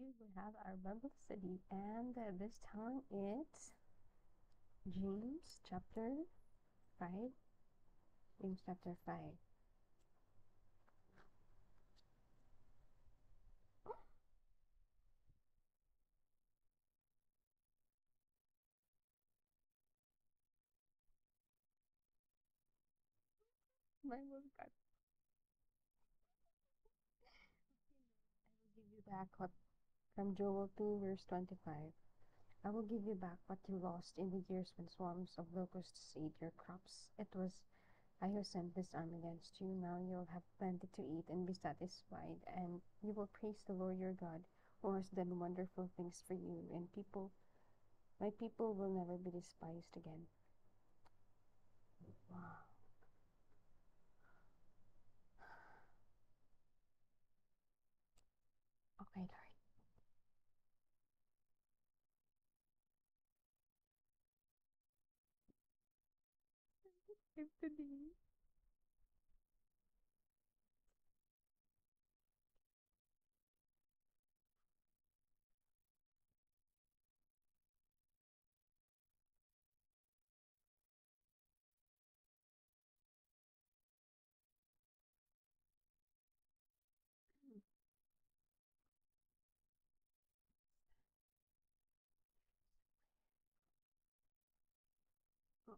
we have our Bible study, and this time it's James chapter 5. James chapter 5. Bible cut. I will give you back what from Joel 2, verse 25. I will give you back what you lost in the years when swarms of locusts ate your crops. It was I who sent this arm against you. Now you will have plenty to eat and be satisfied, and you will praise the Lord your God, who has done wonderful things for you, and my people will never be despised again. Wow. Okay, Lord. If today.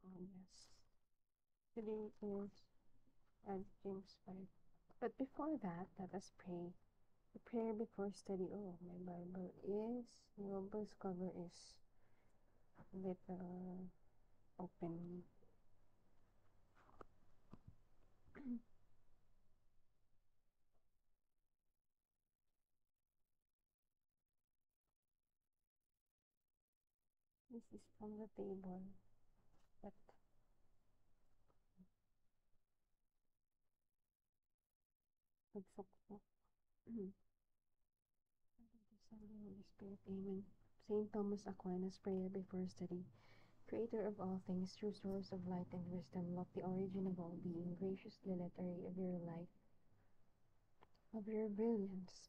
Yes. Today is James 5. But before that, let us pray. The prayer before study. Oh, my Bible is, your Bible's cover is little open. This is from the table, but nagsukso. Son, the Holy Spirit. Amen. Saint Thomas Aquinas' prayer before study. Creator of all things, true source of light and wisdom, lofty origin of all being, graciously let a ray of your light, of your brilliance,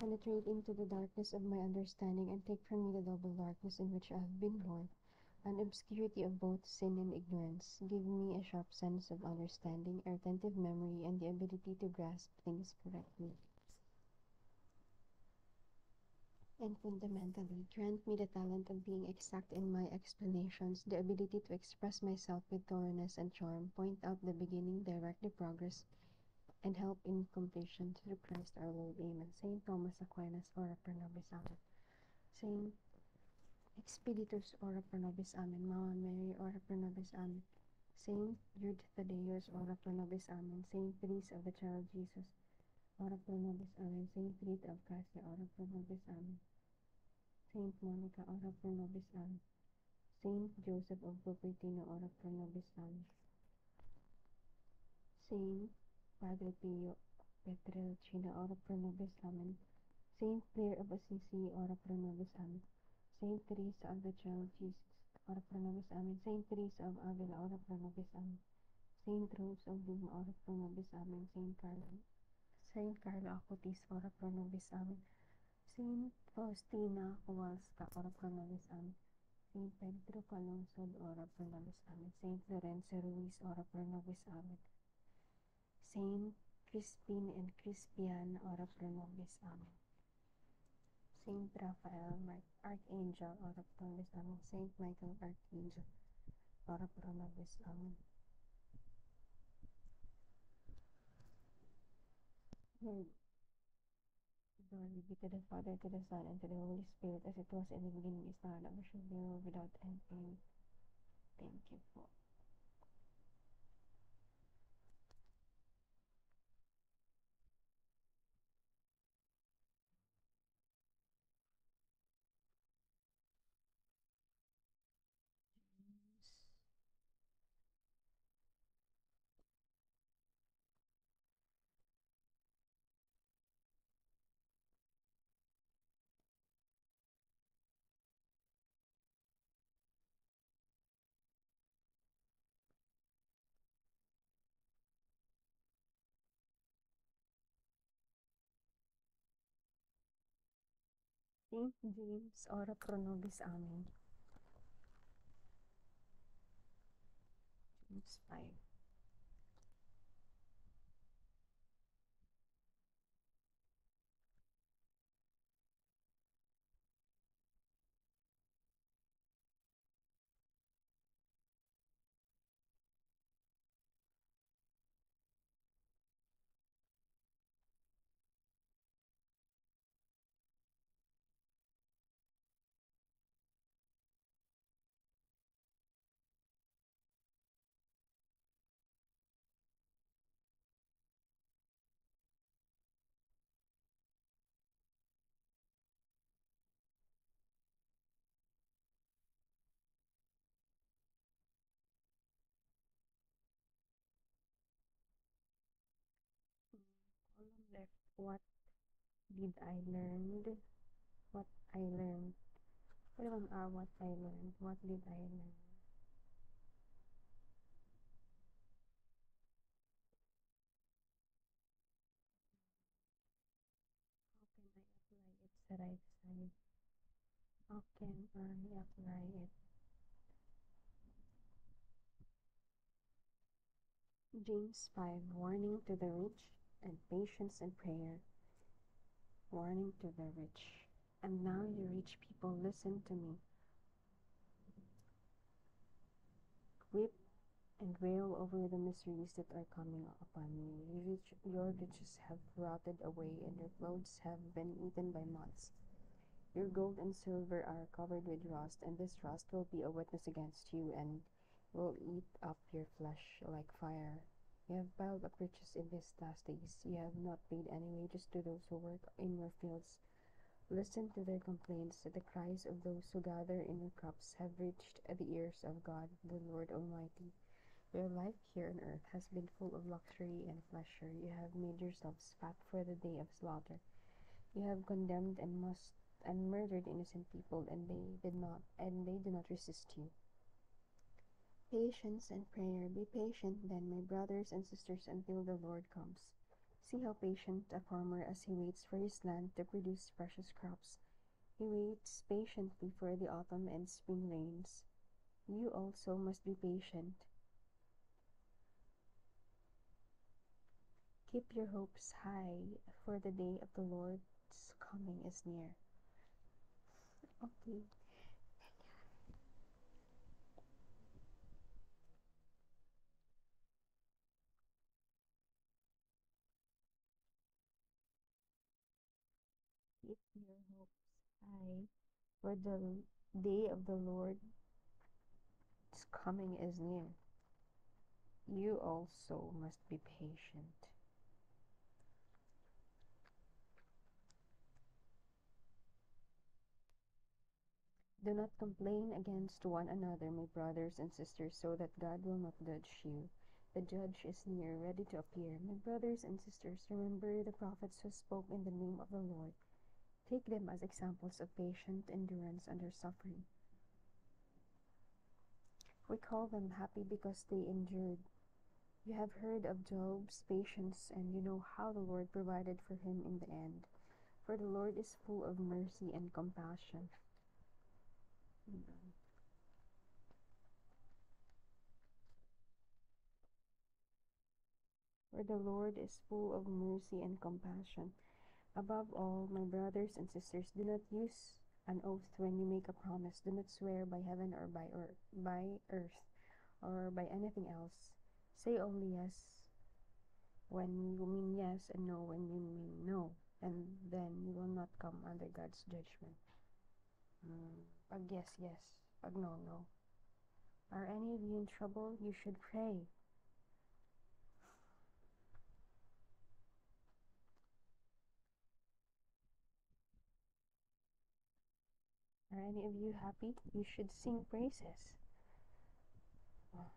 penetrate into the darkness of my understanding, and take from me the double darkness in which I have been born, an obscurity of both sin and ignorance. Give me a sharp sense of understanding, a retentive memory, and the ability to grasp things correctly. And fundamentally, grant me the talent of being exact in my explanations, the ability to express myself with thoroughness and charm, point out the beginning, direct the progress, and help in completion through Christ our Lord. Amen. Saint Thomas Aquinas, ora pro nobis. Amen. Saint Expeditus, ora pro nobis. Amen. Mama Mary, ora pro nobis. Amen. Saint Jude Thaddeus, ora pro nobis. Amen. Saint Teresa of the Child Jesus, ora pro nobis. Amen. Saint Rita of Cassia, ora pro nobis. Amen. Saint Monica, ora pro nobis. Amen. Saint Joseph of Cupertino, ora pro nobis. Amen. Saint Padre Pio Petrelcina, ora pro nobis. Amen. Saint Clare of Assisi, ora pro nobis. Amen. Saint Teresa of the Child Jesus, ora pro nobis. Amen. Saint Teresa of Avila, ora pro nobis. Amen. Saint Rose of Lima, ora pro nobis. Amen. Saint Carlo Acutis, ora pro nobis. Amen. Saint Faustina Kowalska, ora pro nobis. Amen. Saint Pedro Calungsod, ora pro nobis. Amen. Saint Lorenzo Ruiz, ora pro nobis. Amen. Saint Crispin and Crispian, ora pro nobis. Amen. Saint Raphael, Archangel, ora pro nobis. Amen. Saint Michael, Archangel, ora pro nobis. Amen. Lord, glory be to the Father, to the Son, and to the Holy Spirit, as it was in the beginning, is now, and ever shall be, world without end. Amen. Thank you for. Saint James, ora pro nobis. Amen. James 5. Column left. What did I learn? What I learned. Column R. What I learned. What did I learn? How can I apply its right side? How can I apply it? James 5. Warning to the rich and patience and prayer. Warning to the rich. And now, you rich people, listen to me. Weep and wail over the miseries that are coming upon you. Your riches have rotted away, and your clothes have been eaten by moths. Your gold and silver are covered with rust, and this rust will be a witness against you, and will eat up your flesh like fire. You have piled up riches in these last days. You have not paid any wages to those who work in your fields. Listen to their complaints. The cries of those who gather in your crops have reached the ears of God, the Lord Almighty. Your life here on earth has been full of luxury and pleasure. You have made yourselves fat for the day of slaughter. You have condemned and murdered innocent people, and they do not resist you. Patience and prayer. Be patient then, my brothers and sisters, until the Lord comes. See how patient a farmer as he waits for his land to produce precious crops. He waits patiently for the autumn and spring rains. You also must be patient. Keep your hopes high, for the day of the Lord's coming is near. Okay. Keep your hopes high, for the day of the Lord's coming is near. You also must be patient. Do not complain against one another, my brothers and sisters, so that God will not judge you. The judge is near, ready to appear. My brothers and sisters, remember the prophets who spoke in the name of the Lord. Take them as examples of patient endurance under suffering. We call them happy because they endured. You have heard of Job's patience, and you know how the Lord provided for him in the end. For the Lord is full of mercy and compassion. For the Lord is full of mercy and compassion. Above all, my brothers and sisters, do not use an oath when you make a promise. Do not swear by heaven or by earth or by anything else. Say only yes when you mean yes and no when you mean no, and then you will not come under God's judgment. Pag yes, yes. Pag no, no. Are any of you in trouble? You should pray. Are any of you happy? You should sing praises. Are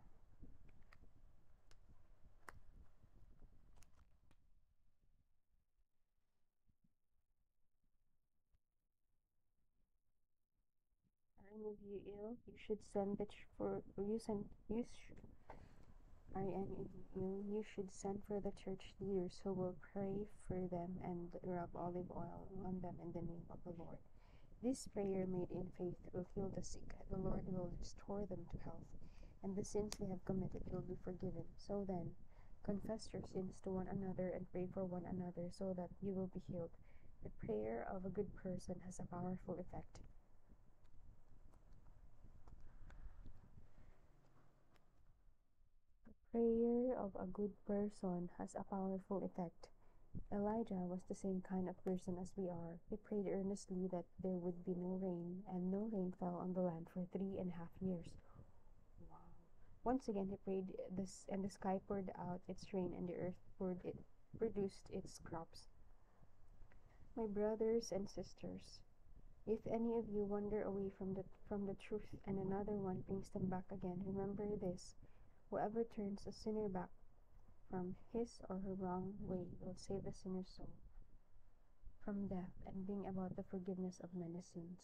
any of you ill? You should send the for you send you Are any of you ill? You should send for the church leaders who will pray for them and rub olive oil on them in the name of the Lord. This prayer made in faith will heal the sick, the Lord will restore them to health, and the sins they have committed will be forgiven. So then, confess your sins to one another and pray for one another so that you will be healed. The prayer of a good person has a powerful effect. Prayer of a good person has a powerful effect. Elijah was the same kind of person as we are. He prayed earnestly that there would be no rain, and no rain fell on the land for 3.5 years. Wow. Once again he prayed this, and the sky poured out its rain, and the earth produced its crops. My brothers and sisters, if any of you wander away from the truth and another one brings them back again, remember this: whoever turns a sinner back from his or her wrong way will save the sinner's soul from death and bring about the forgiveness of many sins.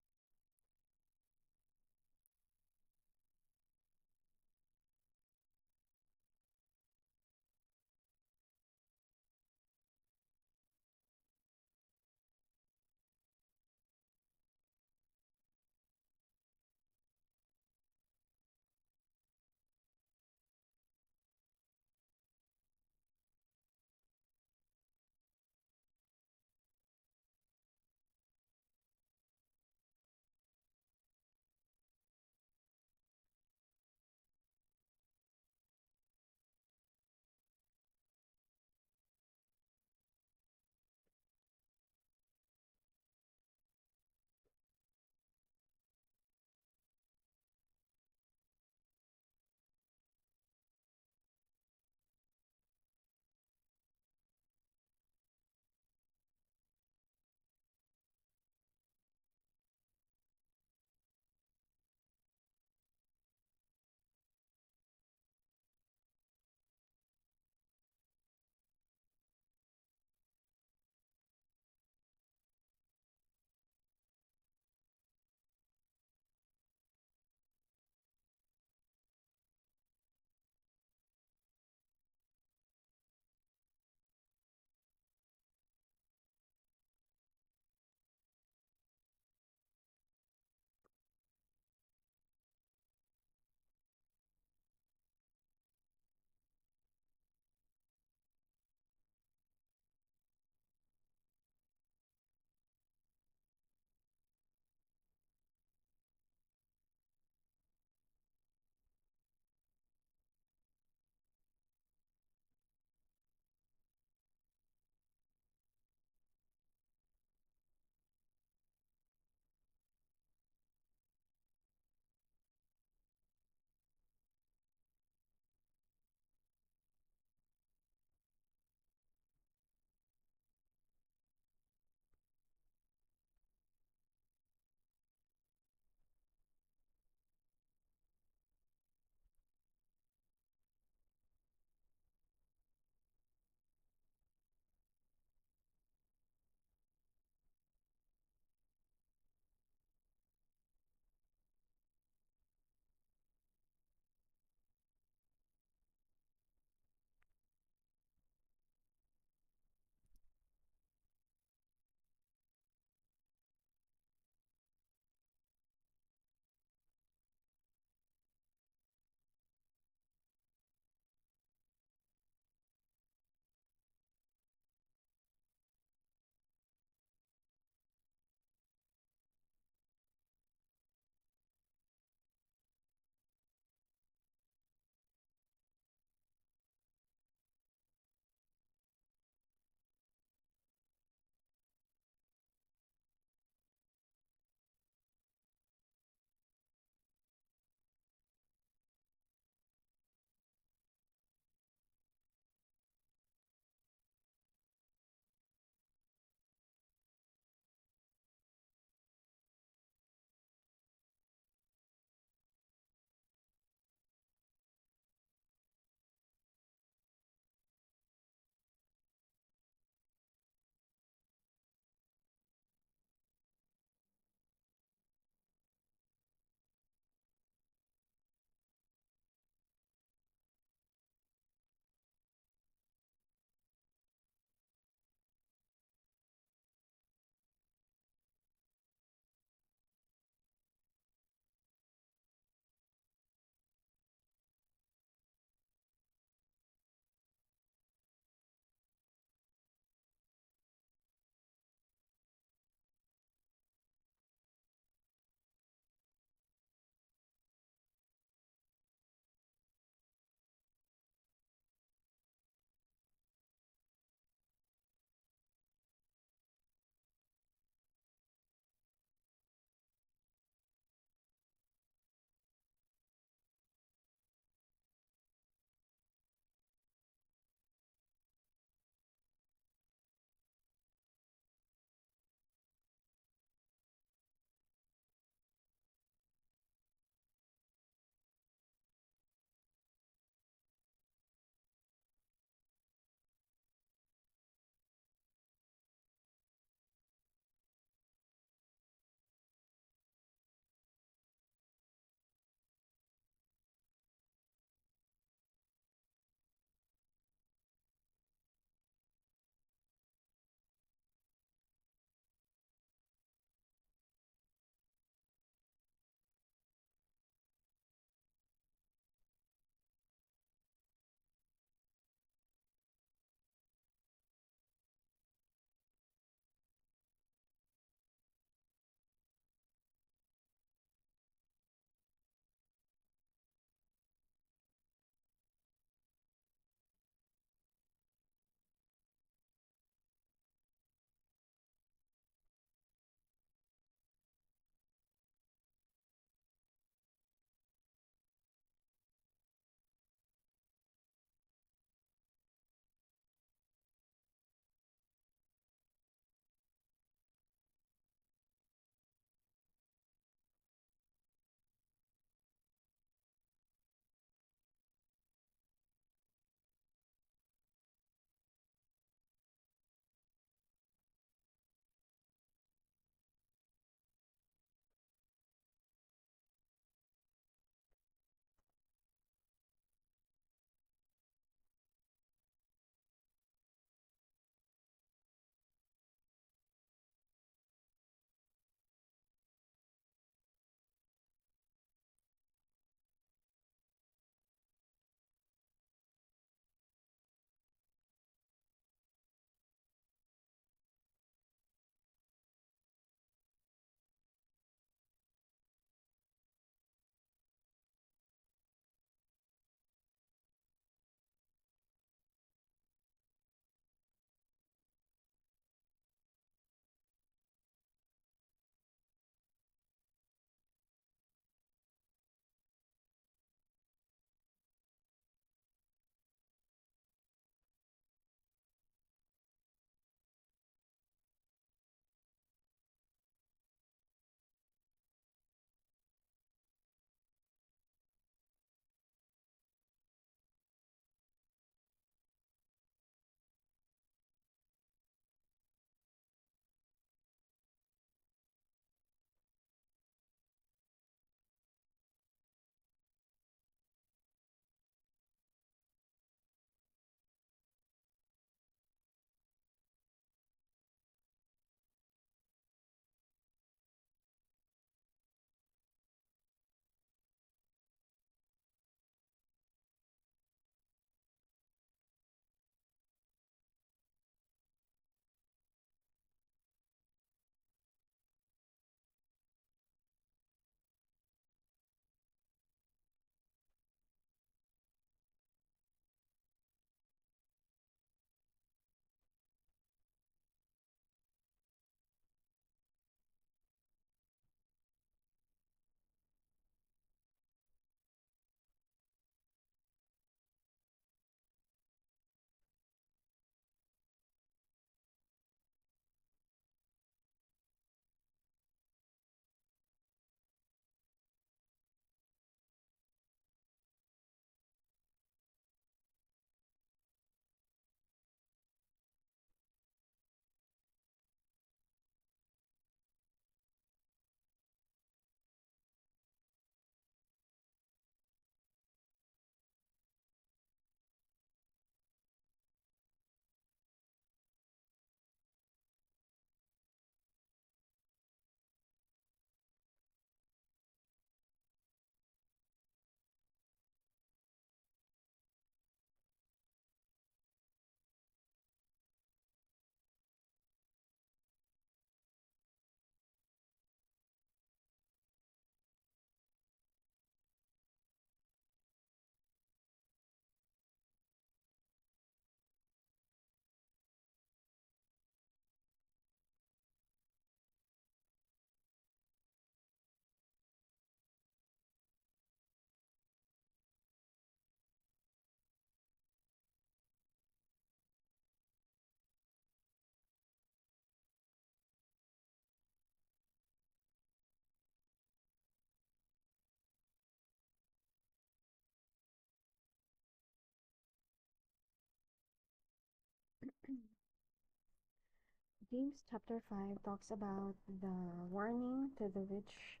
James chapter 5 talks about the warning to the rich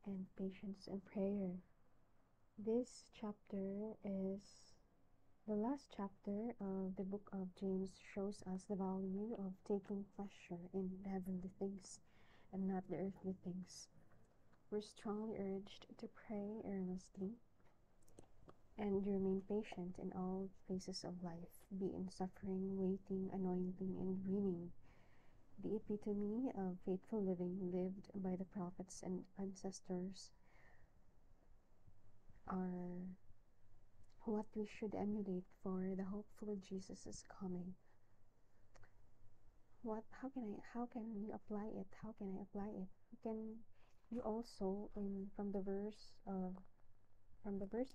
and patience and prayer. This chapter is the last chapter of the book of James, shows us the value of taking pleasure in the heavenly things and not the earthly things. We're strongly urged to pray earnestly and remain patient in all phases of life, be in suffering, waiting, anointing, and winning. The epitome of faithful living lived by the prophets and ancestors are what we should emulate for the hopeful Jesus is coming. How can you apply it? How can I apply it? Can you also from the verse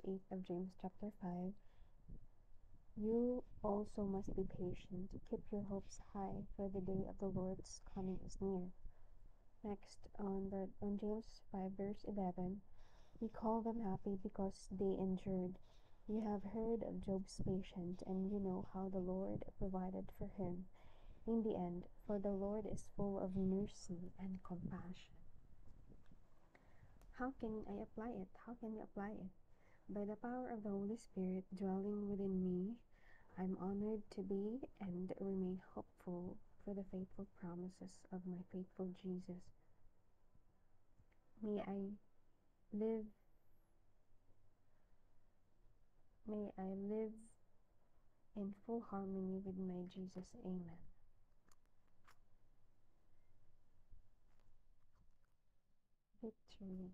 8 of James chapter 5, you also must be patient. Keep your hopes high, for the day of the Lord's coming is near. Next, on James 5 verse 11, we call them happy because they endured. You have heard of Job's patience, and you know how the Lord provided for him in the end, for the Lord is full of mercy and compassion. How can I apply it? How can you apply it? By the power of the Holy Spirit dwelling within me, I'm honored to be and remain hopeful for the faithful promises of my faithful Jesus. May I live may I live in full harmony with my Jesus. Amen. Victory.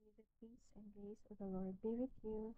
May the peace and grace of the Lord be with you.